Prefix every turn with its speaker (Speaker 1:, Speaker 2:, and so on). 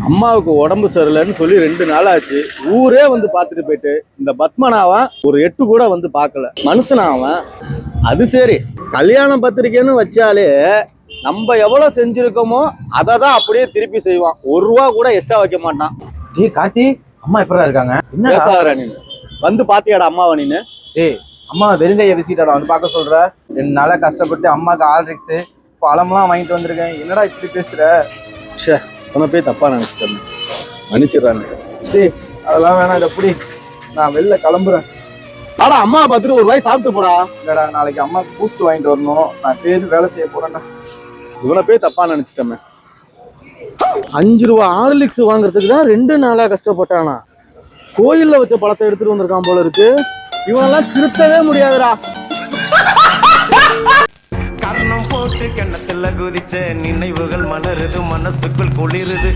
Speaker 1: அம்மாவுக்கு உடம்பு சரியில்லைன்னு சொல்லி 2 நாள் ஆச்சு. ஊரே வந்து பார்த்துட்டு போயிட்டு இந்த பத்மநாபன் ஒரு 8 கூட வந்து பார்க்கல. மனுஷனா அவன்? அது சரி, கல்யாண பத்திரிக்கைன்னு வச்சாலே நம்ம எவ்வளவு செஞ்சிருக்கோமோ அதை தான் அப்படியே திருப்பி செய்வான். 1 ரூபா கூட எக்ஸ்ட்ரா வைக்க மாட்டான்.
Speaker 2: டேய் கார்த்தி, அம்மா எப்படா இருக்காங்க? என்ன
Speaker 1: பேசாதடா நீ. வந்து பாத்தியாடா அம்மாவை நீனு?
Speaker 2: டேய், அம்மா வெறுங்கைய விசிட்டாடா வந்து பார்க்க சொல்ற. 2 நாளா கஷ்டப்பட்டு அம்மாக்கு ஆல்ட்ரிக்ஸ் பழம்லாம் வாங்கிட்டு வந்திருக்கேன். என்னடா இப்படி பேசுற?
Speaker 1: ச்சே, உன்னை போய் தப்பா நினைச்சிட்டேன். மன்னிச்சிடறானு.
Speaker 2: டேய் அதெல்லாம் வேணாம், இதை புடி, நான் வெளில கிளம்புறேன்.
Speaker 1: ஆடா அம்மா பார்த்துட்டு ஒரு வாய் சாப்பிட்டு போடா.
Speaker 2: இல்லடா, நாளைக்கு அம்மாக்கு பூஸ்ட் வாங்கிட்டு வரணும். நான் பேரு வேலை செய்ய போறேன்டா.
Speaker 1: இவனை போய் தப்பா நினைச்சிட்டமே. 5 ரூபா ஹார்லிக்ஸ் வாங்குறதுக்கு தான் 2 நாளா கஷ்டப்பட்டானா. கோயில்ல வச்ச பழத்தை எடுத்துட்டு வந்திருக்கான் போல இருக்கு. இவனெல்லாம் திருத்தவே முடியாதுடா.
Speaker 3: கர்ணம் போட்டு கிணத்துல குதிச்ச நினைவுகள் மலருது, மனசுக்குள் குளிருது.